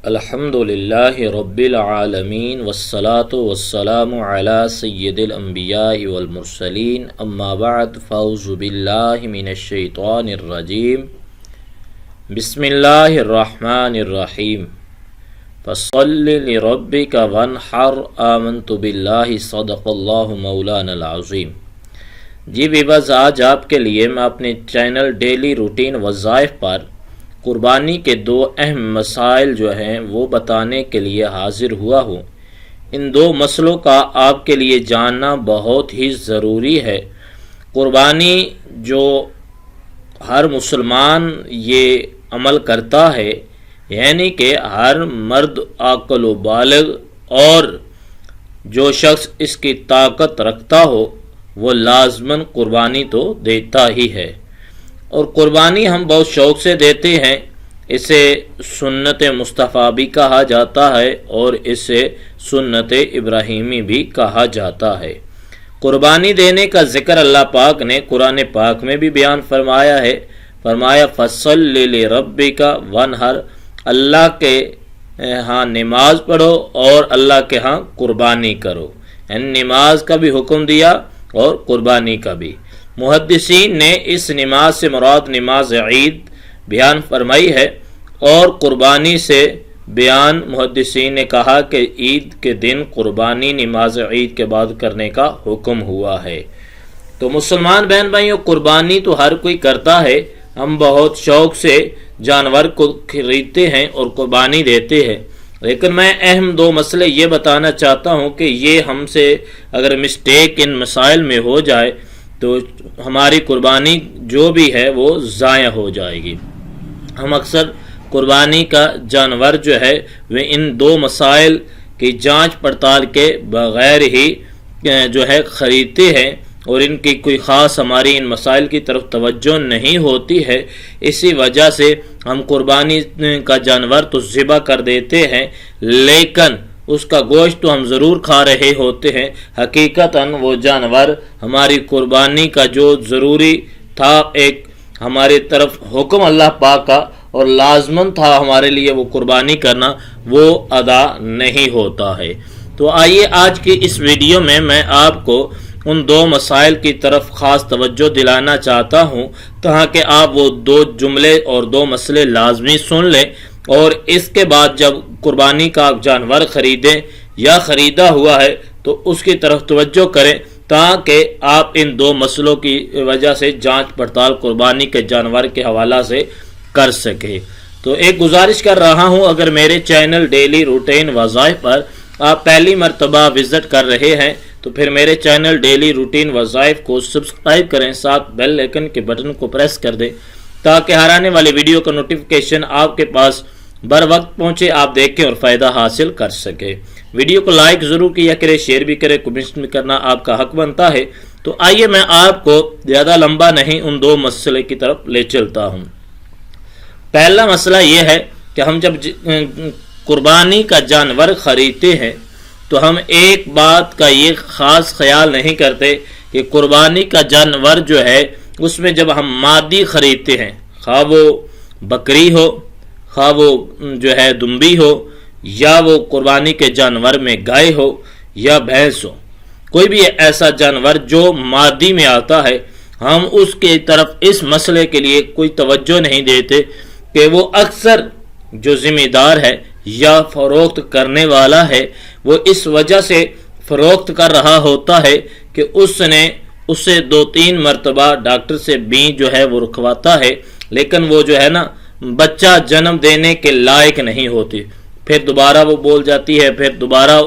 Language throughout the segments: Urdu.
الحمدللہ رب العالمین والصلاة والسلام علی سید الانبیاء والمرسلین اما بعد فاعوذ باللہ من الشیطان الرجیم بسم اللہ الرحمن الرحیم فصل لربک وانحر آمنت باللہ صدق اللہ مولانا العظیم۔ جی ویورز، آج آپ کے لیے میں اپنے چینل ڈیلی روٹین وظائف پر قربانی کے دو اہم مسائل جو ہیں وہ بتانے کے لیے حاضر ہوا ہوں۔ ان دو مسئلوں کا آپ کے لیے جاننا بہت ہی ضروری ہے۔ قربانی جو ہر مسلمان یہ عمل کرتا ہے، یعنی کہ ہر مرد عاقل و بالغ اور جو شخص اس کی طاقت رکھتا ہو وہ لازماً قربانی تو دیتا ہی ہے، اور قربانی ہم بہت شوق سے دیتے ہیں۔ اسے سنت مصطفیٰ بھی کہا جاتا ہے اور اسے سنت ابراہیمی بھی کہا جاتا ہے۔ قربانی دینے کا ذکر اللہ پاک نے قرآن پاک میں بھی بیان فرمایا ہے۔ فرمایا فصل لربک وانحر، اللہ کے ہاں نماز پڑھو اور اللہ کے ہاں قربانی کرو، یعنی نماز کا بھی حکم دیا اور قربانی کا بھی۔ محدثین نے اس نماز سے مراد نماز عید بیان فرمائی ہے، اور قربانی سے بیان محدثین نے کہا کہ عید کے دن قربانی نماز عید کے بعد کرنے کا حکم ہوا ہے۔ تو مسلمان بہن بھائیوں، قربانی تو ہر کوئی کرتا ہے۔ ہم بہت شوق سے جانور کو خریدتے ہیں اور قربانی دیتے ہیں، لیکن میں اہم دو مسئلے یہ بتانا چاہتا ہوں کہ یہ ہم سے اگر مسٹیک ان مسائل میں ہو جائے تو ہماری قربانی جو بھی ہے وہ ضائع ہو جائے گی۔ ہم اکثر قربانی کا جانور جو ہے وہ ان دو مسائل کی جانچ پڑتال کے بغیر ہی جو ہے خریدتے ہیں، اور ان کی کوئی خاص ہماری ان مسائل کی طرف توجہ نہیں ہوتی ہے۔ اسی وجہ سے ہم قربانی کا جانور تو ذبح کر دیتے ہیں، لیکن اس کا گوشت تو ہم ضرور کھا رہے ہوتے ہیں۔ حقیقتاً وہ جانور ہماری قربانی کا جو ضروری تھا، ایک ہماری طرف حکم اللہ پاک کا اور لازماً تھا ہمارے لیے وہ قربانی کرنا، وہ ادا نہیں ہوتا ہے۔ تو آئیے آج کی اس ویڈیو میں آپ کو ان دو مسائل کی طرف خاص توجہ دلانا چاہتا ہوں، تاکہ آپ وہ دو جملے اور دو مسئلے لازمی سن لیں، اور اس کے بعد جب قربانی کا آپ جانور خریدیں یا خریدا ہوا ہے تو اس کی طرف توجہ کریں، تاکہ آپ ان دو مسئلوں کی وجہ سے جانچ پڑتال قربانی کے جانور کے حوالہ سے کر سکیں۔ تو ایک گزارش کر رہا ہوں، اگر میرے چینل ڈیلی روٹین وظائف پر آپ پہلی مرتبہ وزٹ کر رہے ہیں تو پھر میرے چینل ڈیلی روٹین وظائف کو سبسکرائب کریں، ساتھ بیل آئکن کے بٹن کو پریس کر دیں، تاکہ ہر آنے والی ویڈیو کا نوٹیفیکیشن آپ کے پاس بر وقت پہنچے، آپ دیکھیں اور فائدہ حاصل کر سکیں۔ ویڈیو کو لائک ضرور کیا کرے، شیئر بھی کرے، کمنٹ بھی کرنا آپ کا حق بنتا ہے۔ تو آئیے میں آپ کو زیادہ لمبا نہیں ان دو مسئلے کی طرف لے چلتا ہوں۔ پہلا مسئلہ یہ ہے کہ ہم جب قربانی کا جانور خریدتے ہیں تو ہم ایک بات کا یہ خاص خیال نہیں کرتے کہ قربانی کا جانور جو ہے اس میں جب ہم مادی خریدتے ہیں، خواہ وہ بکری ہو، خواہ وہ جو ہے دمبی ہو، یا وہ قربانی کے جانور میں گائے ہو یا بھینس ہو، کوئی بھی ایسا جانور جو مادی میں آتا ہے، ہم اس کی طرف اس مسئلے کے لیے کوئی توجہ نہیں دیتے کہ وہ اکثر جو ذمہ دار ہے یا فروخت کرنے والا ہے وہ اس وجہ سے فروخت کر رہا ہوتا ہے کہ اس نے اسے 2-3 مرتبہ ڈاکٹر سے بین جو ہے وہ رکھواتا ہے، لیکن وہ جو ہے نا بچہ جنم دینے کے لائق نہیں ہوتی، پھر دوبارہ وہ بول جاتی ہے، پھر دوبارہ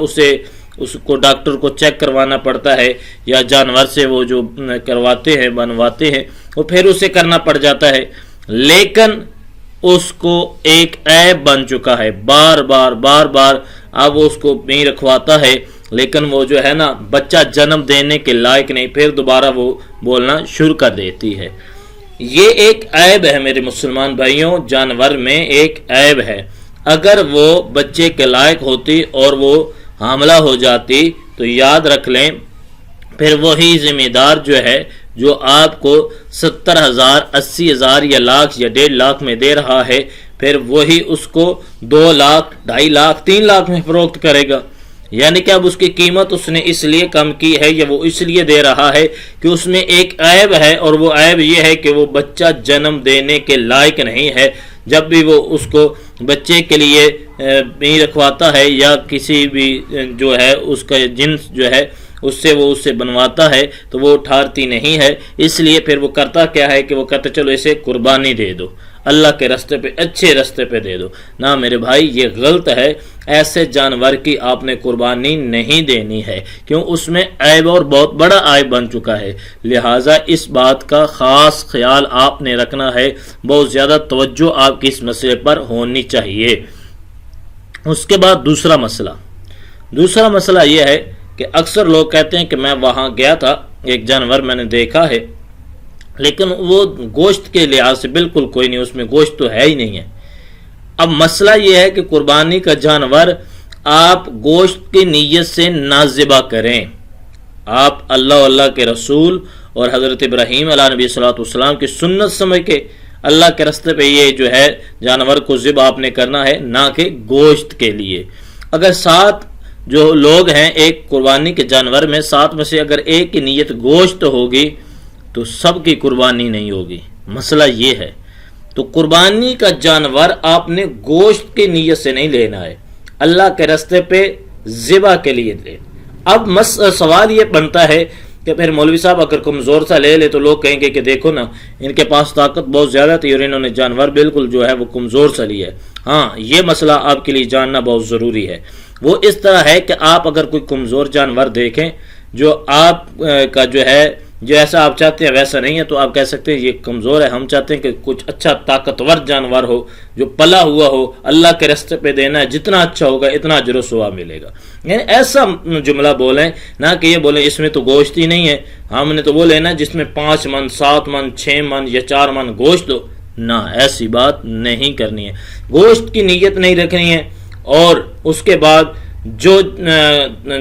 اس کو ڈاکٹر کو چیک کروانا پڑتا ہے، یا جانور سے وہ جو کرواتے ہیں بنواتے ہیں وہ پھر اسے کرنا پڑ جاتا ہے، لیکن اس کو ایک عیب بن چکا ہے، بار بار اب اس کو نہیں رکھواتا ہے، لیکن وہ جو ہے نا بچہ جنم دینے کے لائق نہیں، پھر دوبارہ وہ بولنا شروع کر دیتی ہے۔ یہ ایک عیب ہے میرے مسلمان بھائیوں، جانور میں ایک عیب ہے۔ اگر وہ بچے کے لائق ہوتی اور وہ حاملہ ہو جاتی تو یاد رکھ لیں پھر وہی ذمہ دار جو ہے جو آپ کو 70,000 80,000 یا لاکھ یا 1.5 لاکھ میں دے رہا ہے، پھر وہی اس کو 2 لاکھ 2.5 لاکھ 3 لاکھ میں فروخت کرے گا. یعنی کہ اب اس کی قیمت اس نے اس لیے کم کی ہے یا وہ اس لیے دے رہا ہے کہ اس میں ایک عیب ہے، اور وہ عیب یہ ہے کہ وہ بچہ جنم دینے کے لائق نہیں ہے. جب بھی وہ اس کو بچے کے لیے نہیں رکھواتا ہے یا کسی بھی جو ہے اس کا جنس جو ہے اس سے بنواتا ہے تو وہ ٹھہرتی نہیں ہے. اس لیے پھر وہ کرتا کیا ہے کہ وہ کہتا چلو اسے قربانی دے دو، اللہ کے راستے پہ، اچھے راستے پہ دے دو. نہ میرے بھائی، یہ غلط ہے. ایسے جانور کی آپ نے قربانی نہیں دینی ہے، کیوں؟ اس میں عیب اور بہت بڑا عیب بن چکا ہے. لہٰذا اس بات کا خاص خیال آپ نے رکھنا ہے، بہت زیادہ توجہ آپ کی اس مسئلے پر ہونی چاہیے. اس کے بعد دوسرا مسئلہ یہ ہے کہ اکثر لوگ کہتے ہیں کہ میں وہاں گیا تھا، ایک جانور میں نے دیکھا ہے، لیکن وہ گوشت کے لحاظ سے بالکل کوئی نہیں، اس میں گوشت تو ہے ہی نہیں ہے. اب مسئلہ یہ ہے کہ قربانی کا جانور آپ گوشت کی نیت سے نہ ذبح کریں. آپ اللہ کے رسول اور حضرت ابراہیم علیہ نبی صلی اللہ علیہ وسلم کی سنت سمجھ کے اللہ کے راستے پہ یہ جو ہے جانور کو ذبح آپ نے کرنا ہے، نہ کہ گوشت کے لیے. اگر 7 جو لوگ ہیں ایک قربانی کے جانور میں، 7 میں سے اگر ایک کی نیت گوشت ہوگی تو سب کی قربانی نہیں ہوگی. مسئلہ یہ ہے. تو قربانی کا جانور آپ نے گوشت کی نیت سے نہیں لینا ہے، اللہ کے راستے پہ ذبح کے لیے لے. اب سوال یہ بنتا ہے کہ پھر مولوی صاحب اگر کمزور سا لے لے تو لوگ کہیں گے کہ دیکھو نا، ان کے پاس طاقت بہت زیادہ تھی اور انہوں نے جانور بالکل جو ہے وہ کمزور سا لیا ہے. ہاں، یہ مسئلہ آپ کے لیے جاننا بہت ضروری ہے. وہ اس طرح ہے کہ آپ اگر کوئی کمزور جانور دیکھیں جو آپ کا جو ہے جو ایسا آپ چاہتے ہیں ویسا نہیں ہے، تو آپ کہہ سکتے ہیں یہ کمزور ہے، ہم چاہتے ہیں کہ کچھ اچھا طاقتور جانور ہو جو پلا ہوا ہو، اللہ کے راستے پہ دینا ہے، جتنا اچھا ہوگا اتنا اجر و ثواب ملے گا. یعنی ایسا جملہ بولیں، نہ کہ یہ بولیں اس میں تو گوشت ہی نہیں ہے. ہم نے تو وہ لینا جس میں 5 من 7 من 6 من یا 4 من گوشت ہو. نہ، ایسی بات نہیں کرنی ہے. گوشت کی نیت نہیں رکھنی ہے. اور اس کے بعد جو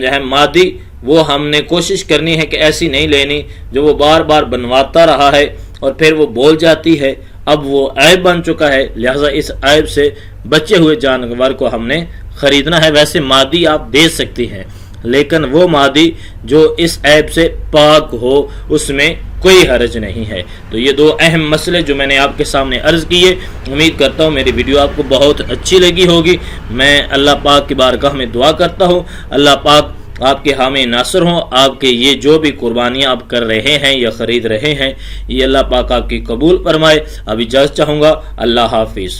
ہے مادی، وہ ہم نے کوشش کرنی ہے کہ ایسی نہیں لینی جو وہ بار بار بنواتا رہا ہے اور پھر وہ بول جاتی ہے. اب وہ عیب بن چکا ہے، لہٰذا اس عیب سے بچے ہوئے جانور کو ہم نے خریدنا ہے. ویسے مادی آپ دے سکتی ہیں، لیکن وہ مادی جو اس عیب سے پاک ہو، اس میں کوئی حرج نہیں ہے. تو یہ 2 اہم مسئلے جو میں نے آپ کے سامنے عرض کیے، امید کرتا ہوں میری ویڈیو آپ کو بہت اچھی لگی ہوگی. میں اللہ پاک کی بارگاہ میں دعا کرتا ہوں اللہ پاک آپ کے حامی ناصر ہوں. آپ کے یہ جو بھی قربانیاں آپ کر رہے ہیں یا خرید رہے ہیں، یہ اللہ پاک آپ کی قبول فرمائے. اب اجازت چاہوں گا. اللہ حافظ.